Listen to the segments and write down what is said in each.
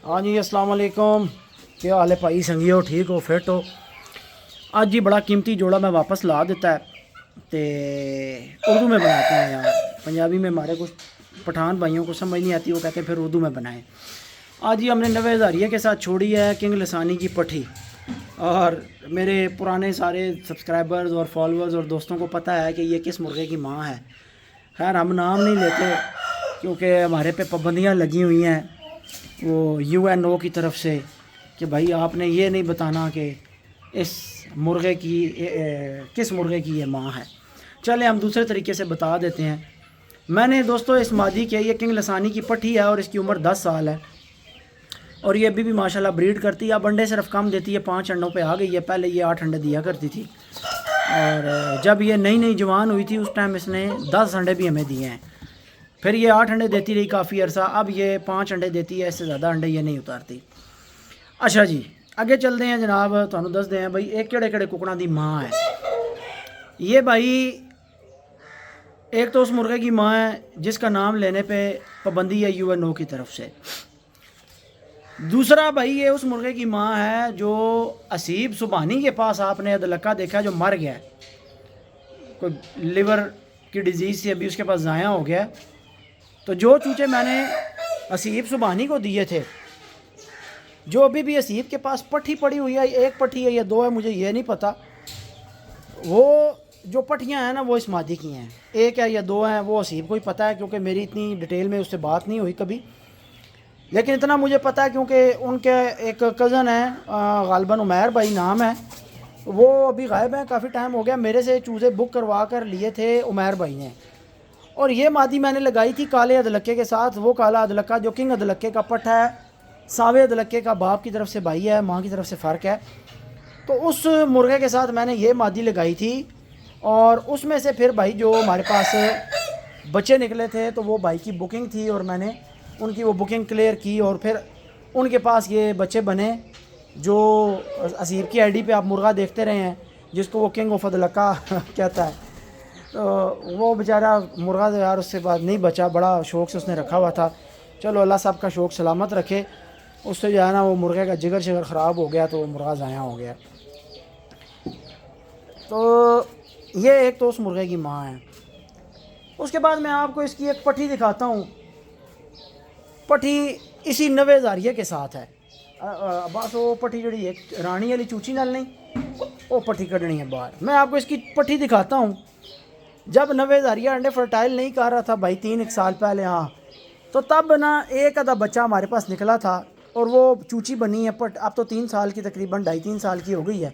हाँ जी, अस्सलाम वालेकुम। क्या हाल है भाई? संगी हो, ठीक हो, फिट हो? आज जी बड़ा कीमती जोड़ा मैं वापस ला देता है। तो उर्दू में बनाते हैं यार। पंजाबी में हमारे कुछ पठान भाइयों को समझ नहीं आती, वो कहते हैं फिर उर्दू में बनाएं। आज ही हमने नवे हज़ारिया के साथ छोड़ी है किंग लसानी की पट्टी। और मेरे पुराने सारे सब्सक्राइबर्स और फॉलोअर्स और दोस्तों को पता है कि ये किस मुर्गे की माँ है। खैर, हम नाम नहीं लेते क्योंकि हमारे पे पाबंदियाँ लगी हुई हैं वो यूएनओ की तरफ से कि भाई आपने ये नहीं बताना कि इस मुर्गे की किस मुर्गे की ये माँ है। चले हम दूसरे तरीके से बता देते हैं। मैंने दोस्तों इस मादी के, ये किंग लसानी की पट्टी है और इसकी उम्र 10 साल है और ये अभी भी माशाल्लाह ब्रीड करती है। अब अंडे सिर्फ कम देती है, 5 अंडों पे आ गई है। पहले ये 8 अंडे दिया करती थी और जब ये नई नई जवान हुई थी उस टाइम इसने 10 अंडे भी हमें दिए हैं। फिर ये 8 अंडे देती रही काफ़ी अरसा, अब ये 5 अंडे देती है, इससे ज़्यादा अंडे ये नहीं उतारती। अच्छा जी, आगे चलते हैं जनाब। तुहानू दस दें भाई एक केड़े केड़े कुकड़ा दी माँ है ये भाई। एक तो उस मुर्गे की माँ है जिसका नाम लेने पे पाबंदी है यूएनओ की तरफ से। दूसरा भाई ये उस मुर्गे की माँ है जो असीब सुबहानी के पास आपने अदलक्का देखा जो मर गया है, कोई लिवर की डिजीज़ से अभी उसके पास ज़ाया हो गया। तो जो चूचे मैंने असीब सुबहानी को दिए थे, जो अभी भी असीब के पास पट्टी पड़ी हुई है, एक पट्टी है या दो है मुझे ये नहीं पता, वो जो पट्टियाँ हैं ना वो इस मादी की हैं। एक है या दो हैं वो असीब को ही पता है क्योंकि मेरी इतनी डिटेल में उससे बात नहीं हुई कभी। लेकिन इतना मुझे पता है क्योंकि उनके एक कज़न है, गालिबन उमैर भाई नाम है, वो अभी गायब हैं, काफ़ी टाइम हो गया। मेरे से चूज़े बुक करवा कर लिए थे उमैर भाई ने। और ये मादी मैंने लगाई थी काले अदलक्के के साथ। वो काला अदलक्का जो किंग अदलक्के का पट है, सावे अदलक्के का बाप की तरफ से भाई है, माँ की तरफ से फ़र्क है। तो उस मुर्गे के साथ मैंने ये मादी लगाई थी और उसमें से फिर भाई जो हमारे पास बच्चे निकले थे तो वो भाई की बुकिंग थी और मैंने उनकी वो बुकिंग क्लियर की और फिर उनके पास ये बच्चे बने। जो असीब की आईडी पे आप मुर्गा देखते रहे हैं जिसको वो किंग ऑफ अदलक्का कहता है, तो वो बेचारा मुर्गा तो यार उससे बाद नहीं बचा, बड़ा शौक़ से उसने रखा हुआ था। चलो अल्लाह साहब का शौक़ सलामत रखे। उससे जो है ना वो मुर्गे का जिगर शिगर ख़राब हो गया तो वो मुर्गा ज़ाया हो गया। तो ये एक तो उस मुर्गे की माँ है। उसके बाद मैं आपको इसकी एक पट्टी दिखाता हूँ। पट्टी इसी नवे हज़ारिये के साथ है। बस वो पट्टी जड़ी एक रानी वाली चूची नाल नहीं, वो पट्टी कढ़नी है बाहर। मैं आपको इसकी पट्टी दिखाता हूँ। जब नवे हज़ारिया अंडे फर्टाइल नहीं कर रहा था भाई 3 साल पहले, हाँ, तो तब ना एक आधा बच्चा हमारे पास निकला था और वो चूची बनी है। पट अब तो 3 साल की, तकरीबन 2.5-3 साल की हो गई है।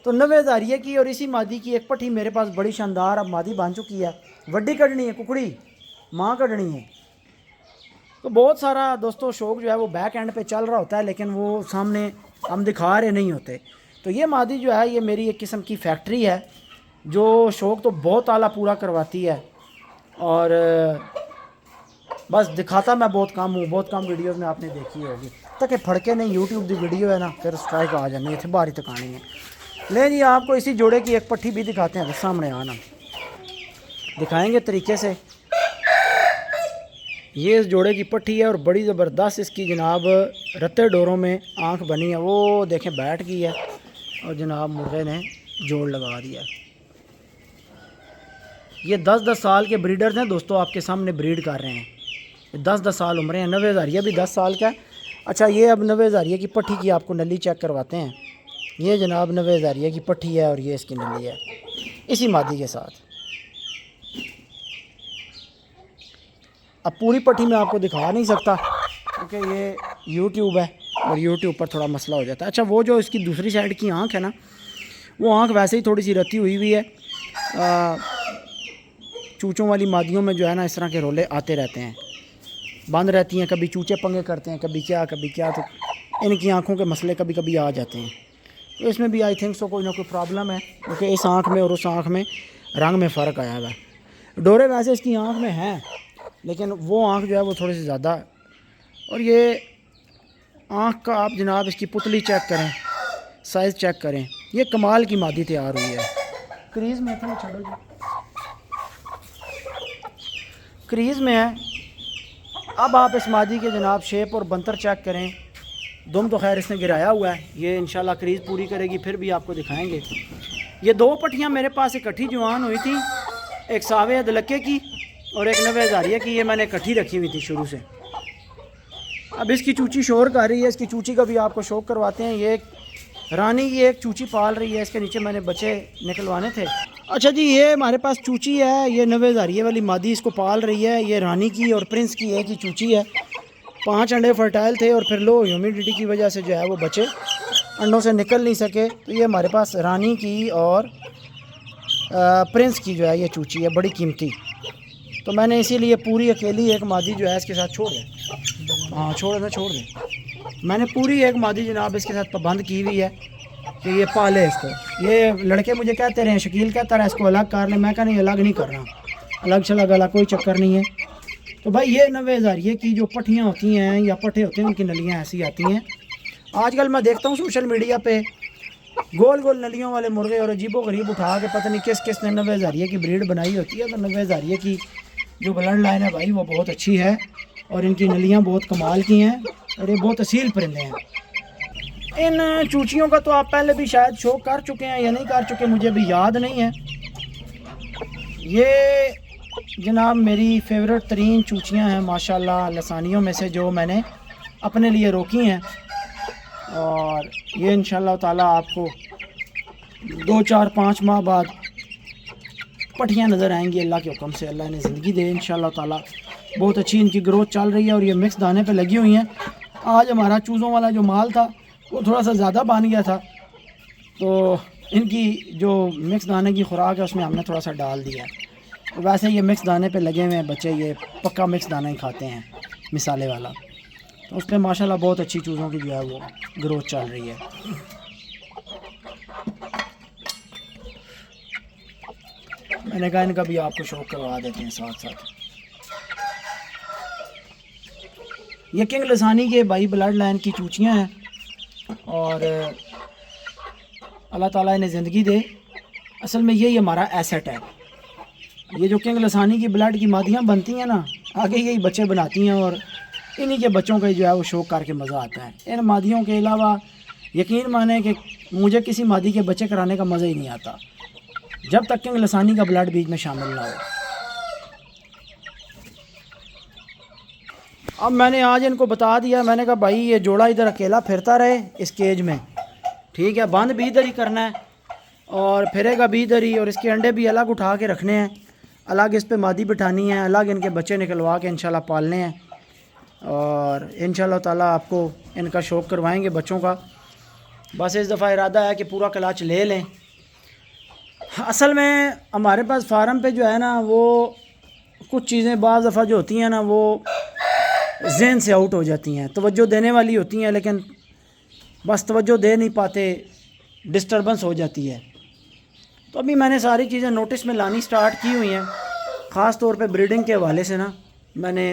तो नवे हज़ारिये की और इसी मादी की एक पट्टी मेरे पास बड़ी शानदार अब मादी बन चुकी है। वड्डी कढ़नी है, कुकड़ी माँ कढ़नी है। तो बहुत सारा दोस्तों शौक़ जो है वो बैक एंड पे चल रहा होता है लेकिन वो सामने हम दिखा रहे नहीं होते। तो ये मादी जो है ये मेरी एक किस्म की फैक्ट्री है जो शौक़ तो बहुत आला पूरा करवाती है। और बस दिखाता मैं बहुत कम हूँ, बहुत कम वीडियोज़ में आपने देखी होगी। ताकि फड़के नहीं, यूट्यूब की वीडियो है ना, फिर स्ट्राइक आ जानी है, बारी तकानी है। ले जी, आपको इसी जोड़े की एक पट्टी भी दिखाते हैं। सामने आना दिखाएंगे तरीके से। ये इस जोड़े की पट्टी है और बड़ी ज़बरदस्त इसकी जनाब रत्ते डोरों में आँख बनी है। वो देखें बैठ गई है और जनाब मुर्गे ने जोड़ लगा दिया। ये 10-10 साल के ब्रीडर्स हैं दोस्तों, आपके सामने ब्रीड कर रहे हैं। 10-10 साल उम्र हैं। नवे हज़ारिया भी 10 साल का है। अच्छा, ये अब नवे हज़ारिया की पट्टी की आपको नली चेक करवाते हैं। ये जनाब नवे हज़ारिया की पट्टी है और ये इसकी नली है इसी मादी के साथ। अब पूरी पट्टी मैं आपको दिखा नहीं सकता क्योंकि ये यूट्यूब है और यूट्यूब पर थोड़ा मसला हो जाता है। अच्छा, वो जो इसकी दूसरी साइड की आँख है ना, वो आँख वैसे ही थोड़ी सी रत्ती हुई है। चूचों वाली मादियों में जो है ना इस तरह के रोले आते रहते हैं, बंद रहती हैं, कभी चूचे पंगे करते हैं, कभी क्या तो इनकी आँखों के मसले कभी कभी आ जाते हैं। तो इसमें भी आई थिंक सो कोई ना कोई प्रॉब्लम है क्योंकि इस आँख में और उस आँख में रंग में फ़र्क आया हुआ है। डोरे वैसे इसकी आँख में हैं लेकिन वो आँख जो है वो थोड़ी सी ज़्यादा। और ये आँख का आप जनाब इसकी पुतली चेक करें, साइज़ चेक करें, ये कमाल की मादी तैयार हुई है। क्रीज़ में था, छोड़ो जी, क्रीज़ में है। अब आप इस मादी के जनाब शेप और बंतर चेक करें। दुम तो खैर इसने गिराया हुआ है, ये इंशाल्लाह क्रीज़ पूरी करेगी फिर भी आपको दिखाएंगे। ये 2 पट्टियाँ मेरे पास इकट्ठी जवान हुई थी, एक सावे अदलक्के की और एक 90 हज़ारिया की, ये मैंने इकट्ठी रखी हुई थी शुरू से। अब इसकी चूची शोर कर रही है, इसकी चूची का भी आपको शौक करवाते हैं। ये रानी की एक चूची पाल रही है, इसके नीचे मैंने बच्चे निकलवाने थे। अच्छा जी, ये हमारे पास चूची है, ये 90 हज़ारिया वाली मादी इसको पाल रही है। ये रानी की और प्रिंस की एक ही चूची है। 5 अंडे फर्टाइल थे और फिर लो ह्यूमिडिटी की वजह से जो है वो बच्चे अंडों से निकल नहीं सके। तो ये हमारे पास रानी की और प्रिंस की जो है ये चूची है, बड़ी कीमती। तो मैंने इसीलिए पूरी अकेली एक मादी जो है इसके साथ छोड़ दे। हाँ छोड़ दे। मैंने पूरी एक मादी जनाब इसके साथ पाबंद की हुई है कि ये पाले इसको। ये लड़के मुझे कहते रहे, शकील कहता रहा इसको अलग कर ले, मैं कहा नहीं अलग नहीं कर रहा, अलग शलग अलग कोई चक्कर नहीं है। तो भाई ये 90 हज़ारिये की जो पट्टियाँ होती हैं या पट्टे होते हैं उनकी नलियाँ ऐसी आती हैं। आजकल मैं देखता हूँ सोशल मीडिया पे गोल गोल नलियों वाले मुर्गे और अजीबो गरीब उठा के पता नहीं किस ने 90 हज़ारिये की ब्रीड बनाई होती है। तो 90 हज़ारिये की जो ब्लड लाइन है भाई वो बहुत अच्छी है और इनकी नलियाँ बहुत कमाल की हैं और ये बहुत असील परिंदे हैं। इन चूचियों का तो आप पहले भी शायद शो कर चुके हैं या नहीं कर चुके, मुझे भी याद नहीं है। ये जनाब मेरी फेवरेट तरीन चूचियाँ हैं माशाल्लाह, लसानियों में से जो मैंने अपने लिए रोकी हैं। और ये इंशाल्लाह ताला आपको 2, 4, 5 माह बाद पट्टियाँ नज़र आएंगी अल्लाह के हुक्म से। अल्लाह ने ज़िंदगी दे इंशाल्लाह ताला। बहुत अच्छी इनकी ग्रोथ चल रही है और ये मिक्स दाने पे लगी हुई हैं। आज हमारा चूज़ों वाला जो माल था वो थोड़ा सा ज़्यादा बन गया था, तो इनकी जो मिक्स दाने की खुराक है उसमें हमने थोड़ा सा डाल दिया है। तो वैसे ये मिक्स दाने पे लगे हुए हैं बच्चे, ये पक्का मिक्स दाना ही खाते हैं मिसाले वाला। तो उस पर माशाल्लाह बहुत अच्छी चूज़ों की जो है वो ग्रोथ चल रही है। मैंने कहा इनका भी आपको शौक करवा देते हैं साथ साथ। ये किंग लसानी के भाई ब्लड लाइन की चूचियाँ हैं और अल्लाह ताला इन्हें ज़िंदगी दे। असल में यही हमारा एसेट है। ये जो किंग लसानी की ब्लड की मादियाँ बनती हैं ना, आगे यही बच्चे बनाती हैं और इन्हीं के बच्चों का जो है वो शौक करके मज़ा आता है। इन मादियों के अलावा यकीन माने कि मुझे किसी मादी के बच्चे कराने का मज़ा ही नहीं आता जब तक किंग लसानी का ब्लड बीच में शामिल ना हो। अब मैंने आज इनको बता दिया, मैंने कहा भाई ये जोड़ा इधर अकेला फिरता रहे इस केज में, ठीक है, बंद भी इधर ही करना है और फिरेगा भी इधर ही, और इसके अंडे भी अलग उठा के रखने हैं, अलग इस पे मादी बिठानी है, अलग इनके बच्चे निकलवा के इंशाल्लाह पालने हैं और इंशाल्लाह ताला आपको इनका शौक़ करवाएंगे बच्चों का। बस इस दफ़ा इरादा है कि पूरा क्लच ले लें। असल में हमारे पास फार्म पे जो है ना वो कुछ चीज़ें बाज़ दफ़ा जो होती हैं ना वो ज़हन से आउट हो जाती हैं, तवज्जो देने वाली होती हैं लेकिन बस तवज्जो दे नहीं पाते, डिस्टर्बेंस हो जाती है। तो अभी मैंने सारी चीज़ें नोटिस में लानी स्टार्ट की हुई हैं। ख़ास तौर पे ब्रीडिंग के हवाले से ना मैंने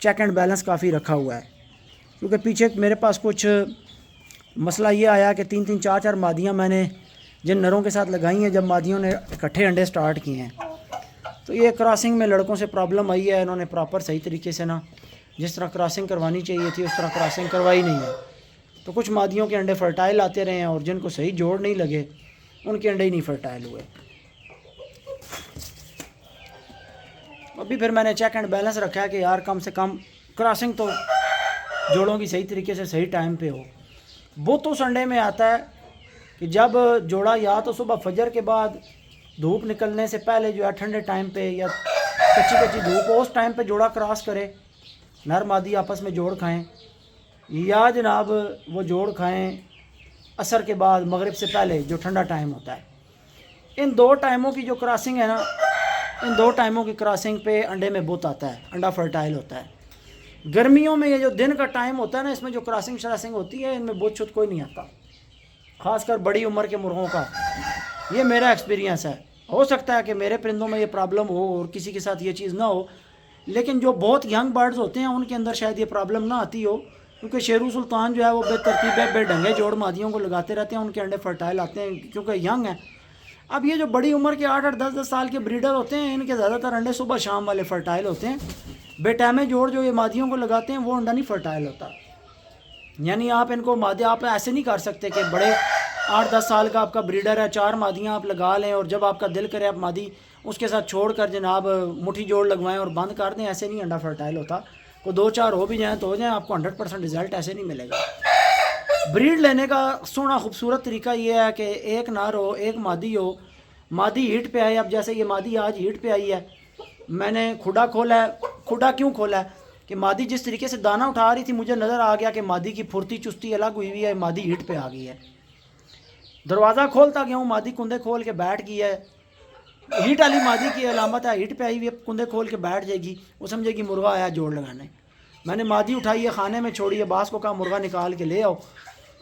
चेक एंड बैलेंस काफ़ी रखा हुआ है, क्योंकि पीछे मेरे पास कुछ मसला ये आया कि 3-3, 4-4 मादियाँ मैंने जिन नरों के साथ लगाई हैं जब मादियों ने इकट्ठे अंडे स्टार्ट किए हैं, तो ये क्रॉसिंग में लड़कों से प्रॉब्लम आई है। इन्होंने प्रॉपर सही तरीके से ना जिस तरह क्रॉसिंग करवानी चाहिए थी उस तरह क्रॉसिंग करवाई नहीं है, तो कुछ मादियों के अंडे फर्टाइल आते रहे हैं और जिनको सही जोड़ नहीं लगे उनके अंडे ही नहीं फर्टाइल हुए। अभी फिर मैंने चेक एंड बैलेंस रखा है कि यार कम से कम क्रॉसिंग तो जोड़ों की सही तरीके से सही टाइम पे हो। वो तो संडे में आता है कि जब जोड़ा या तो सुबह फजर के बाद धूप निकलने से पहले जो है ठंडे टाइम पे या कच्ची धूप हो उस टाइम पे जोड़ा क्रॉस करे, नर मादी आपस में जोड़ खाएं, या जनाब वो जोड़ खाएं असर के बाद मगरिब से पहले जो ठंडा टाइम होता है। इन 2 टाइमों की जो क्रॉसिंग है ना, इन 2 टाइमों की क्रॉसिंग पे अंडे में बुत आता है, अंडा फर्टाइल होता है। गर्मियों में ये जो दिन का टाइम होता है ना, इसमें जो क्रॉसिंग शरासिंग होती है इनमें बुत छुत कोई नहीं आता, ख़ासकर बड़ी उम्र के मुर्गों का। ये मेरा एक्सपीरियंस है। हो सकता है कि मेरे परिंदों में ये प्रॉब्लम हो और किसी के साथ ये चीज़ ना हो, लेकिन जो बहुत यंग बर्ड्स होते हैं उनके अंदर शायद ये प्रॉब्लम ना आती हो, क्योंकि शेरू सुल्तान जो है वो बेतरतीब बेढंगे जोड़ मादियों को लगाते रहते हैं, उनके अंडे फर्टाइल आते हैं क्योंकि यंग हैं। अब ये जो बड़ी उम्र के 8-8, 10-10 साल के ब्रीडर होते हैं इनके ज़्यादातर अंडे सुबह शाम वाले फर्टाइल होते हैं। बेटैमे जोड़ जो ये मादियों को लगाते हैं वो अंडा नहीं फर्टाइल होता। यानी आप इनको मादे आप ऐसे नहीं कर सकते कि बड़े 8-10 साल का आपका ब्रीडर है, 4 मादियाँ आप लगा लें और जब आपका दिल करे आप मादी उसके साथ छोड़कर जनाब मुट्ठी जोड़ लगवाएं और बंद कर दें। ऐसे नहीं अंडा फर्टाइल होता। को 2-4 हो भी जाएँ तो हो जाएँ, आपको 100% रिज़ल्ट ऐसे नहीं मिलेगा। ब्रीड लेने का सोना खूबसूरत तरीका ये है कि एक नर हो, एक मादी हो। मादी हीट पे आई, अब जैसे ये मादी आज हीट पे आई है, मैंने खुडा खोला है। खुडा क्यों खोला है कि मादी जिस तरीके से दाना उठा रही थी मुझे नज़र आ गया कि मादी की फुर्ती चुस्ती अलग हुई हुई है, मादी हीट पे आ गई है। दरवाज़ा खोलता गया हूँ, मादी कुंदे खोल के बैठ गई है। हीट वाली मादी की अलामत है, हीट पे आई हुई है, कुंदे खोल के बैठ जाएगी, वो समझेगी मुर्गा आया जोड़ लगाने। मैंने मादी उठाई है, खाने में छोड़ी है, बास को कहा मुर्गा निकाल के ले आओ,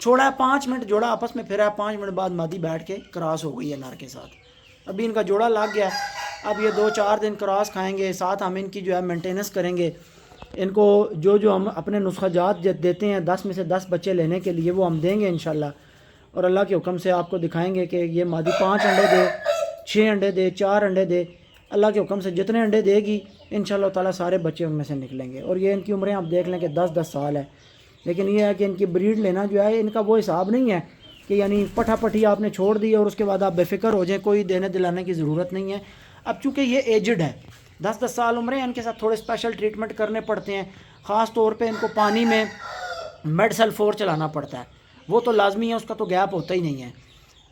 छोड़ा है। 5 मिनट जोड़ा आपस में फिरा है, 5 मिनट बाद मादी बैठ के क्रॉस हो गई है नर के साथ। अभी इनका जोड़ा लग गया। अब ये 2-4 दिन क्रॉस खाएंगे, साथ हम इनकी जो है मेंटेनेंस करेंगे। इनको जो हम अपने नुस्खाजात देते हैं 10 में से 10 बच्चे लेने के लिए वो हम देंगे इंशाल्लाह। और अल्लाह के हुक्म से आपको दिखाएंगे कि ये मादी 5 अंडे दे, 6 अंडे दे, 4 अंडे दे। अल्लाह के हुक्म से जितने अंडे देगी इंशाल्लाह ताला सारे बच्चे उनमें से निकलेंगे। और ये इनकी उम्रें आप देख लें कि 10-10 साल है। लेकिन ये है कि इनकी ब्रीड लेना जो है इनका वो हिसाब नहीं है कि यानी पट्टी आपने छोड़ दी और उसके बाद आप बेफिक्र हो जाए, कोई देने दिलाने की ज़रूरत नहीं है। अब चूँकि ये एजड है, 10-10 साल उम्र है, इनके साथ थोड़े स्पेशल ट्रीटमेंट करने पड़ते हैं। ख़ास तौर पे इनको पानी में मेड सल्फोर चलाना पड़ता है, वो तो लाजमी है, उसका तो गैप होता ही नहीं है।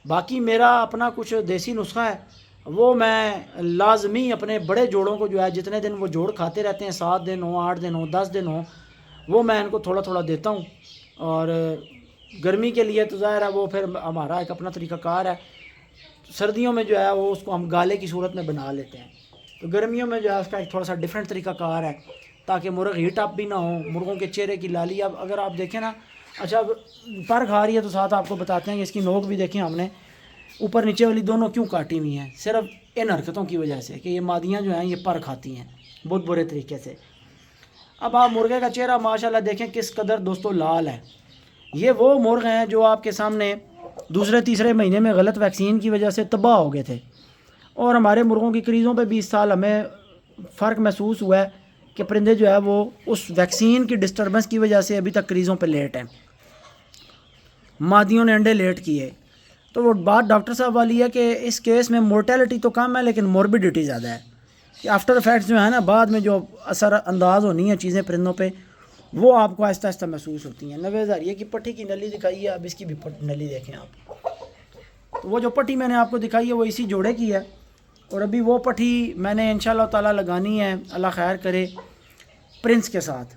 बाकी मेरा अपना कुछ देसी नुस्खा है, वो मैं लाजमी अपने बड़े जोड़ों को जो है जितने दिन वो जोड़ खाते रहते हैं, 7 दिन हो, 8 दिन हो, 10 दिन हो, वो मैं इनको थोड़ा थोड़ा देता हूँ। और गर्मी के लिए तो ज़ाहिर है वो फिर हमारा एक अपना तरीक़ाकार है। सर्दियों में जो है वो उसको हम गाले की सूरत में बना लेते हैं। तो गर्मियों में जो है उसका एक थोड़ा सा डिफरेंट तरीक़ाकार है ताकि मुर्ग हीट अप भी ना हो। मुर्गों के चेहरे की लाली अब अगर आप देखें ना, अच्छा अब पर खा रही है तो साथ आपको बताते हैं कि इसकी नोक भी देखें हमने ऊपर नीचे वाली दोनों क्यों काटी हुई हैं, सिर्फ इन हरकतों की वजह से कि ये मादियाँ जो हैं ये पर खाती हैं बहुत बुरे तरीके से। अब आप मुर्गे का चेहरा माशाल्लाह देखें किस कदर दोस्तों लाल है। ये वो मुर्ग हैं जो आपके सामने दूसरे तीसरे महीने में गलत वैक्सीन की वजह से तबाह हो गए थे। और हमारे मुर्गों की क्रीज़ों पे 20 साल हमें फ़र्क महसूस हुआ है कि परिंदे जो है वो उस वैक्सीन की डिस्टर्बेंस की वजह से अभी तक क्रीज़ों पे लेट हैं, मादियों ने अंडे लेट किए। तो वो बात डॉक्टर साहब वाली है कि इस केस में मोर्टेलिटी तो कम है लेकिन मॉर्बिडिटी ज़्यादा है कि आफ्टर इफेक्ट्स जो है ना, बाद में जो असर अंदाज होनी है चीज़ें परिंदों पे, वो आपको आहिस्ता आहिस्ता महसूस होती हैं। 90,000 ये की पट्टी की नली दिखाई है, अब इसकी भी नली देखें आप। तो वो जो पट्टी मैंने आपको दिखाई है वो इसी जोड़े की है और अभी वो पट्टी मैंने इंशाल्लाह ताला लगानी है, अल्लाह खैर करे, प्रिंस के साथ।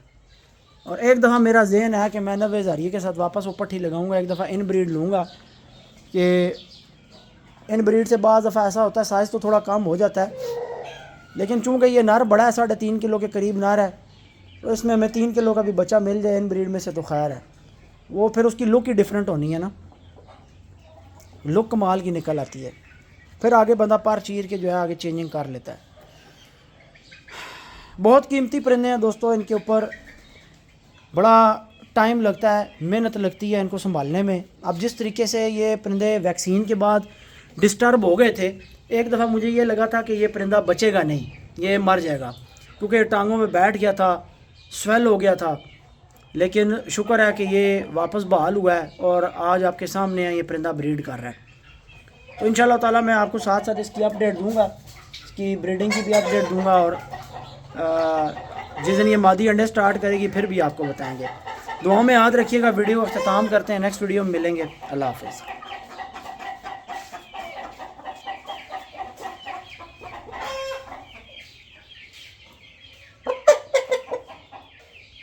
और एक दफ़ा मेरा ज़हन है कि मैं 90,000 के साथ वापस वो पट्टी लगाऊंगा, एक दफ़ा इन ब्रीड लूँगा कि इन ब्रीड से बाज़ दफ़ा ऐसा होता है साइज़ तो थोड़ा कम हो जाता है, लेकिन चूँकि ये नर बड़ा है, 3.5 किलो के करीब नर है, तो इसमें हमें 3 किलो का भी बच्चा मिल जाए इन ब्रीड में से तो खैर है। वो फिर उसकी लुक ही डिफरेंट होनी है ना, लुक कमाल की निकल आती है, फिर आगे बंदा पर चीर के जो है आगे चेंजिंग कर लेता है। बहुत कीमती परिंदे हैं दोस्तों, इनके ऊपर बड़ा टाइम लगता है, मेहनत लगती है इनको संभालने में। अब जिस तरीके से ये परिंदे वैक्सीन के बाद डिस्टर्ब हो गए थे, एक दफ़ा मुझे ये लगा था कि ये परिंदा बचेगा नहीं, ये मर जाएगा, क्योंकि टांगों में बैठ गया था, स्वेल हो गया था। लेकिन शुक्र है कि ये वापस बहाल हुआ है और आज आपके सामने है, ये परिंदा ब्रीड कर रहा है। तो इंशाल्लाह ताला मैं आपको साथ साथ इसकी अपडेट दूंगा, इसकी ब्रीडिंग की भी अपडेट दूंगा और जिस दिन ये मादी अंडे स्टार्ट करेगी फिर भी आपको बताएंगे। दुआ में याद रखिएगा। वीडियो अख्ताम करते हैं, नेक्स्ट वीडियो में मिलेंगे। अल्लाह हाफ़िज़।